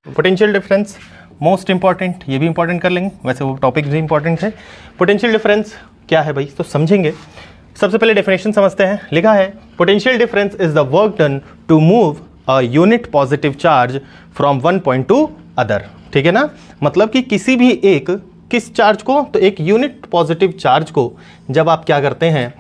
Potential difference most important, ये भी important कर लेंगे, वैसे वो टॉपिक भी इंपॉर्टेंट है। पोटेंशियल डिफरेंस क्या है भाई, तो समझेंगे। सबसे पहले डेफिनेशन समझते हैं। लिखा है potential difference is the work done to move a unit positive charge from one point to other. ठीक है ना, मतलब कि किसी भी एक किस चार्ज को, तो एक यूनिट पॉजिटिव चार्ज को जब आप क्या करते हैं,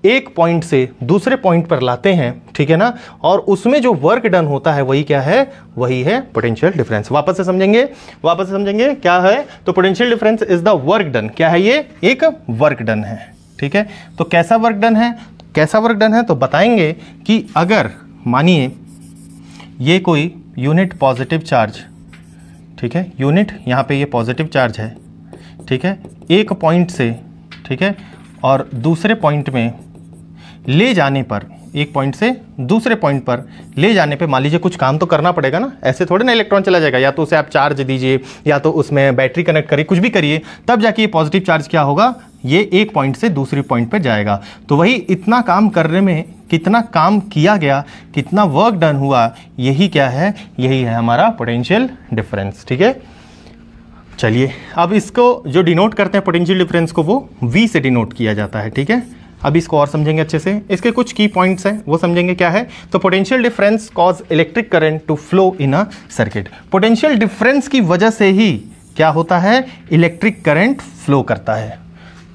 एक पॉइंट से दूसरे पॉइंट पर लाते हैं, ठीक है ना, और उसमें जो वर्क डन होता है वही क्या है, वही है पोटेंशियल डिफरेंस। वापस से समझेंगे क्या है, तो potential difference is the work done. क्या है ये, एक वर्क डन है। ठीक है, तो कैसा वर्क डन है, तो बताएंगे कि अगर मानिए ये कोई यूनिट पॉजिटिव चार्ज, ठीक है, यूनिट यहाँ पे ये पॉजिटिव चार्ज है, ठीक है, एक पॉइंट से, ठीक है, और दूसरे पॉइंट में ले जाने पर, एक पॉइंट से दूसरे पॉइंट पर ले जाने पे मान लीजिए कुछ काम तो करना पड़ेगा ना, ऐसे थोड़े ना इलेक्ट्रॉन चला जाएगा, या तो उसे आप चार्ज दीजिए या तो उसमें बैटरी कनेक्ट करिए, कुछ भी करिए, तब जाके ये पॉजिटिव चार्ज क्या होगा, ये एक पॉइंट से दूसरे पॉइंट पे जाएगा। तो वही इतना काम करने में कितना काम किया गया, कितना वर्क डन हुआ, यही क्या है, यही है हमारा पोटेंशियल डिफरेंस। ठीक है, चलिए अब इसको जो डिनोट करते हैं पोटेंशियल डिफरेंस को, वो V से डिनोट किया जाता है। ठीक है, अब इसको और समझेंगे अच्छे से, इसके कुछ की पॉइंट्स हैं वो समझेंगे। क्या है, तो potential difference cause electric current to flow in a circuit. Potential difference की वजह से ही क्या होता है, इलेक्ट्रिक करंट फ्लो करता है।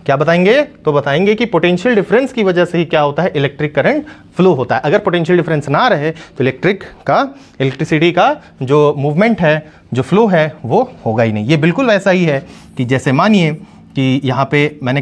क्या बताएंगे, तो बताएंगे कि पोटेंशियल डिफरेंस की वजह से ही क्या होता है, इलेक्ट्रिक करंट फ्लो होता है। अगर पोटेंशियल डिफरेंस ना रहे तो इलेक्ट्रिसिटी का जो मूवमेंट है, जो फ्लो है, वो होगा ही नहीं। ये बिल्कुल वैसा ही है कि जैसे मानिए कि यहाँ पे मैंने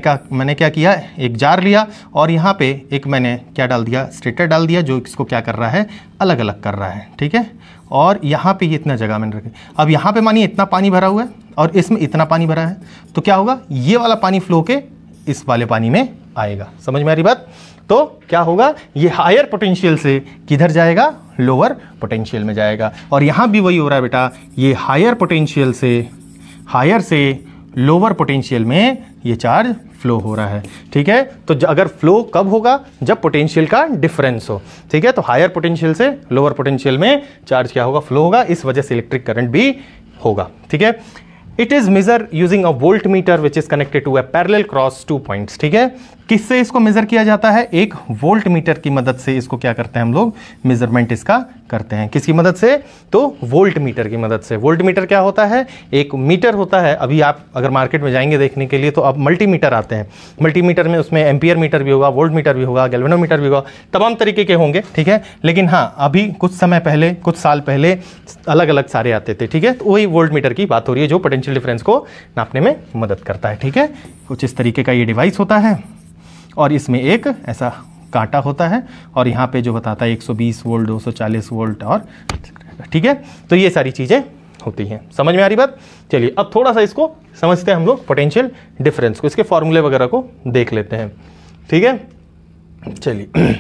क्या किया, एक जार लिया और यहाँ पे एक मैंने क्या डाल दिया, स्टेटर डाल दिया, जो इसको क्या कर रहा है, अलग अलग कर रहा है। ठीक है, और यहाँ पे ये इतना जगह मैंने रखी। अब यहाँ पे मानिए इतना पानी भरा हुआ है और इसमें इतना पानी भरा है, तो क्या होगा, ये वाला पानी फ्लो के इस वाले पानी में आएगा। समझ में आ रही बात? तो क्या होगा, ये हायर पोटेंशियल से किधर जाएगा, लोअर पोटेंशियल में जाएगा। और यहाँ भी वही हो रहा है बेटा, ये हायर पोटेंशियल से लोअर पोटेंशियल में ये चार्ज फ्लो हो रहा है। ठीक है, तो अगर फ्लो कब होगा, जब पोटेंशियल का डिफरेंस हो। ठीक है, तो हायर पोटेंशियल से लोअर पोटेंशियल में चार्ज क्या होगा, फ्लो होगा, इस वजह से इलेक्ट्रिक करंट भी होगा। ठीक है, it is measure using a volt meter which is connected to a parallel cross two points. ठीक है, किससे इसको मेजर किया जाता है, एक वोल्ट मीटर की मदद से इसको क्या करते हैं हम लोग, मेजरमेंट इसका करते हैं। किसकी मदद से, तो वोल्ट मीटर की मदद से। वोल्ट मीटर क्या होता है, एक मीटर होता है। अभी आप अगर मार्केट में जाएंगे देखने के लिए तो अब मल्टीमीटर आते हैं। मल्टीमीटर में उसमें एम्पियर मीटर भी होगा, वोल्ट मीटर भी होगा, गैल्वेनोमीटर भी होगा, तमाम तरीके के होंगे। ठीक है, लेकिन हाँ, अभी कुछ समय पहले, कुछ साल पहले अलग अलग सारे आते थे। ठीक है, तो वही वोल्ट मीटर की बात हो रही है, जो पोटेंशियल डिफरेंस को नापने में मदद करता है। ठीक है, कुछ इस तरीके का ये डिवाइस होता है और इसमें एक ऐसा कांटा होता है और यहाँ पे जो बताता है 120 वोल्ट, 240 वोल्ट और, ठीक है, तो ये सारी चीज़ें होती हैं। समझ में आ रही बात? चलिए अब थोड़ा सा इसको समझते हैं हम लोग, पोटेंशियल डिफरेंस को, इसके फॉर्मूले वगैरह को देख लेते हैं। ठीक है, चलिए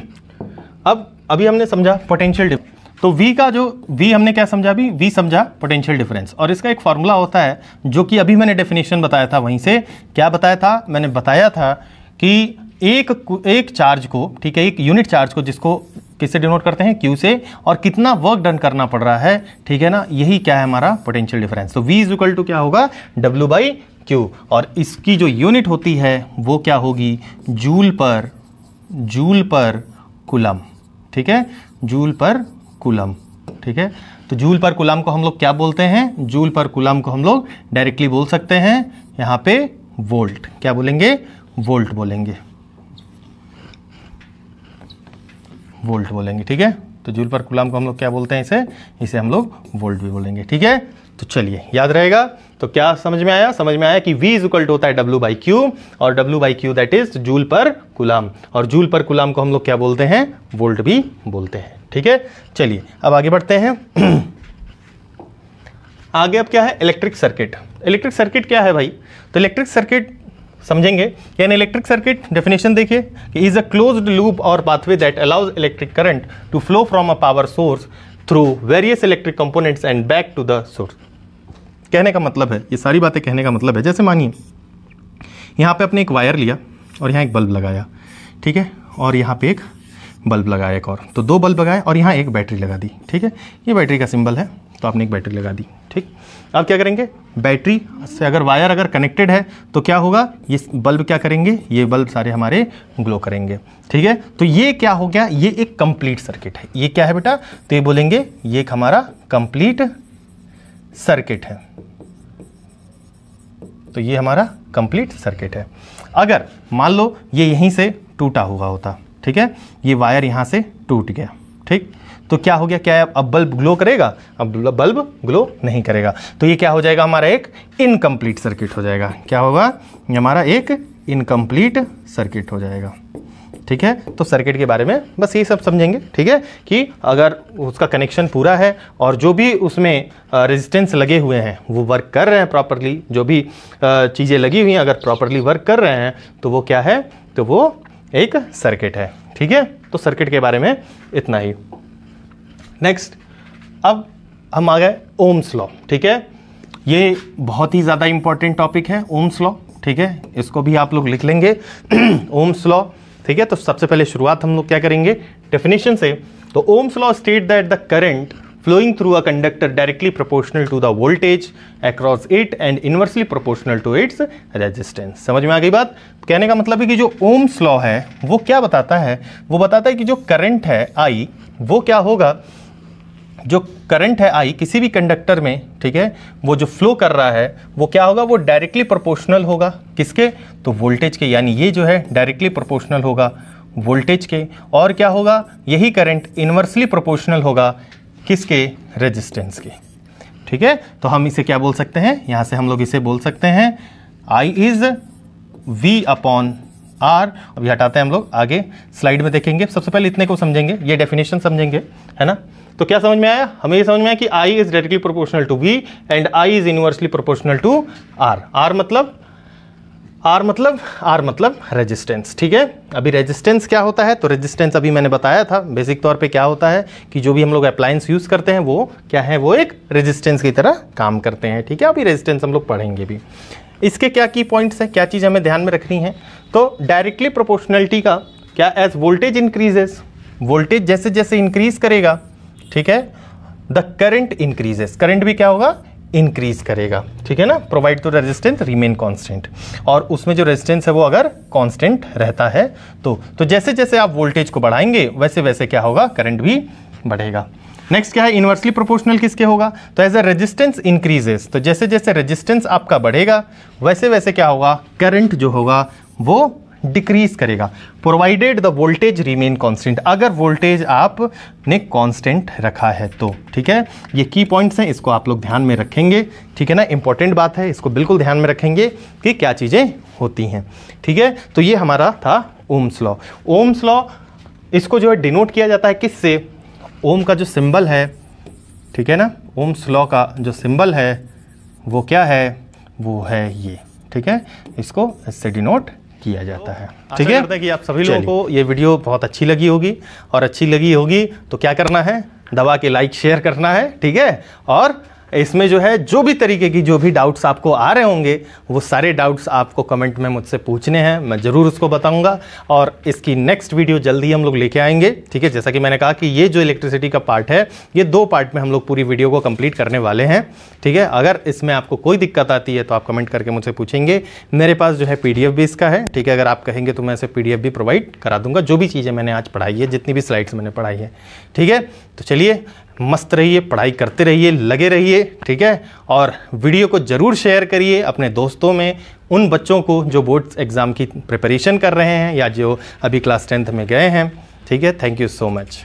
अब अभी हमने समझा पोटेंशियल तो V हमने क्या समझा, अभी V समझा पोटेंशियल डिफरेंस, और इसका एक फॉर्मूला होता है जो कि अभी मैंने डेफिनेशन बताया था, वहीं से क्या बताया था, मैंने बताया था कि एक चार्ज को, ठीक है, एक यूनिट चार्ज को, जिसको किससे डिनोट करते हैं, Q से, और कितना वर्क डन करना पड़ रहा है, ठीक है ना, यही क्या है हमारा पोटेंशियल डिफरेंस। तो V इज इक्वल टू क्या होगा, W/Q, और इसकी जो यूनिट होती है वो क्या होगी, जूल पर कूलम। ठीक है, जूल पर कूलम। ठीक है, तो जूल पर कूलम को हम लोग क्या बोलते हैं, जूल पर कूलम को हम लोग डायरेक्टली बोल सकते हैं यहाँ पे वोल्ट। क्या बोलेंगे, वोल्ट बोलेंगे, वोल्ट बोलेंगे। ठीक है, तो जूल पर कूलम को हम लोग क्या बोलते हैं, इसे हम लोग वोल्ट भी बोलेंगे। ठीक है, तो चलिए याद रहेगा। तो क्या समझ में आया कि V इज इक्वल टू होता है W/Q, और W/Q दैट इज जूल पर कूलम, और जूल पर कूलम को हम लोग क्या बोलते हैं, वोल्ट भी बोलते हैं। ठीक है, चलिए अब आगे बढ़ते हैं। आगे अब क्या है, इलेक्ट्रिक सर्किट। इलेक्ट्रिक सर्किट क्या है भाई, तो इलेक्ट्रिक सर्किट समझेंगे। यानी इलेक्ट्रिक सर्किट डेफिनेशन देखिए कि इज अ क्लोज्ड लूप और pathway that allows electric current to flow from a power source through various electric components and back to the source. कहने का मतलब है, ये सारी बातें कहने का मतलब है, जैसे मानिए यहाँ पे अपने एक वायर लिया और यहाँ एक बल्ब लगाया, ठीक है, और यहाँ पे एक बल्ब लगाया एक और, तो दो बल्ब लगाए और यहाँ एक बैटरी लगा दी। ठीक है, ये बैटरी का सिंबल है। तो आपने एक बैटरी लगा दी, ठीक। अब क्या करेंगे, बैटरी से अगर वायर अगर कनेक्टेड है तो क्या होगा, ये बल्ब क्या करेंगे, ये बल्ब सारे हमारे ग्लो करेंगे, ठीक है। तो ये क्या हो गया, ये एक कंप्लीट सर्किट है। ये क्या है बेटा, तो ये बोलेंगे ये एक हमारा कंप्लीट सर्किट है। तो ये हमारा कंप्लीट सर्किट है। अगर मान लो ये यहीं से टूटा हुआ होता, ठीक है, ये वायर यहां से टूट गया, ठीक, तो क्या हो गया, क्या है, अब बल्ब ग्लो करेगा, अब बल्ब ग्लो नहीं करेगा। तो ये क्या हो जाएगा, हमारा एक इनकम्प्लीट सर्किट हो जाएगा। क्या होगा, ये हमारा एक इनकम्प्लीट सर्किट हो जाएगा, ठीक है। तो सर्किट के बारे में बस ये सब समझेंगे, ठीक है, कि अगर उसका कनेक्शन पूरा है और जो भी उसमें रेजिस्टेंस लगे हुए हैं वो वर्क कर रहे हैं प्रॉपरली, जो भी चीज़ें लगी हुई हैं अगर प्रॉपरली वर्क कर रहे हैं तो वो क्या है, तो वो एक सर्किट है, ठीक है। तो सर्किट के बारे में इतना ही। नेक्स्ट, अब हम आ गए ओम्स लॉ, ठीक है। ये बहुत ही ज़्यादा इंपॉर्टेंट टॉपिक है ओम्स लॉ, ठीक है, इसको भी आप लोग लिख लेंगे ओम्स लॉ, ठीक है। तो सबसे पहले शुरुआत हम लोग क्या करेंगे, डेफिनेशन से। तो Ohm's law state that the current flowing through a conductor directly proportional to the voltage across it and inversely proportional to its resistance। समझ में आ गई बात। कहने का मतलब है कि जो ओम्स लॉ है वो क्या बताता है, वो बताता है कि जो करंट है I वो क्या होगा, जो करंट है I किसी भी कंडक्टर में, ठीक है, वो जो फ्लो कर रहा है वो क्या होगा, वो डायरेक्टली प्रोपोर्शनल होगा किसके, तो वोल्टेज के, यानी ये जो है डायरेक्टली प्रोपोर्शनल होगा वोल्टेज के। और क्या होगा, यही करंट इनवर्सली प्रोपोर्शनल होगा किसके, रेजिस्टेंस के, ठीक है। तो हम इसे क्या बोल सकते हैं, यहां से हम लोग इसे बोल सकते हैं I is V upon R। अभी हटाते हैं हम लोग, आगे स्लाइड में देखेंगे। सबसे पहले इतने को समझेंगे, ये डेफिनेशन समझेंगे, है ना। तो क्या समझ में आया, हमें ये समझ में आया कि I is directly proportional to V and I is inversely proportional to R। R मतलब रेजिस्टेंस, ठीक है। अभी रेजिस्टेंस क्या होता है, तो रेजिस्टेंस अभी मैंने बताया था बेसिक तौर पे क्या होता है कि जो भी हम लोग अप्लायंस यूज करते हैं वो क्या है, वो एक रेजिस्टेंस की तरह काम करते हैं, ठीक है। अभी रेजिस्टेंस हम लोग पढ़ेंगे भी। इसके क्या की पॉइंट्स है, क्या चीज़ हमें ध्यान में रखनी है, तो डायरेक्टली प्रोपोर्शनलिटी का क्या, एज वोल्टेज इंक्रीजेस, वोल्टेज जैसे जैसे इंक्रीज करेगा, ठीक है, द करंट इंक्रीजेस, करंट भी क्या होगा, इंक्रीज करेगा, ठीक है ना। Provide to resistance remain constant, और उसमें जो रेजिस्टेंस है वो अगर कांस्टेंट रहता है तो जैसे जैसे आप वोल्टेज को बढ़ाएंगे वैसे वैसे क्या होगा, करंट भी बढ़ेगा। नेक्स्ट क्या है, इनवर्सली प्रोपोर्शनल किसके होगा, तो एज अ रेजिस्टेंस इंक्रीजेस, तो जैसे जैसे रेजिस्टेंस आपका बढ़ेगा वैसे वैसे क्या होगा, करंट जो होगा वो डिक्रीज करेगा, provided the voltage remain constant, अगर वोल्टेज आपने कांस्टेंट रखा है तो, ठीक है। ये की पॉइंट्स हैं, इसको आप लोग ध्यान में रखेंगे, ठीक है ना, इंपॉर्टेंट बात है, इसको बिल्कुल ध्यान में रखेंगे कि क्या चीज़ें होती हैं, ठीक है। तो ये हमारा था ओम्स लॉ। ओम्स लॉ इसको जो है डिनोट किया जाता है किससे, ओम का जो सिंबल है, ठीक है ना, ओम्स लॉ का जो सिंबल है वो क्या है, वो है ये, ठीक है, इसको इससे डिनोट किया जाता है, ठीक है। करते हैं कि आप सभी लोगों को ये वीडियो बहुत अच्छी लगी होगी, और अच्छी लगी होगी तो क्या करना है, दबा के लाइक शेयर करना है, ठीक है। और इसमें जो है जो भी तरीके की जो भी डाउट्स आपको आ रहे होंगे वो सारे डाउट्स आपको कमेंट में मुझसे पूछने हैं, मैं ज़रूर उसको बताऊंगा। और इसकी नेक्स्ट वीडियो जल्दी हम लोग लेके आएंगे, ठीक है। जैसा कि मैंने कहा कि ये जो इलेक्ट्रिसिटी का पार्ट है ये 2 पार्ट में हम लोग पूरी वीडियो को कंप्लीट करने वाले हैं, ठीक है। अगर इसमें आपको कोई दिक्कत आती है तो आप कमेंट करके मुझसे पूछेंगे। मेरे पास जो है PDF भी इसका है, ठीक है। अगर आप कहेंगे तो मैं इसे PDF भी प्रोवाइड करा दूंगा, जो भी चीज़ें मैंने आज पढ़ाई है, जितनी भी स्लाइड्स मैंने पढ़ाई है, ठीक है। तो चलिए, मस्त रहिए, पढ़ाई करते रहिए, लगे रहिए, ठीक है। और वीडियो को ज़रूर शेयर करिए अपने दोस्तों में, उन बच्चों को जो बोर्ड्स एग्ज़ाम की प्रिपरेशन कर रहे हैं या जो अभी क्लास 10th में गए हैं, ठीक है। Thank you so much.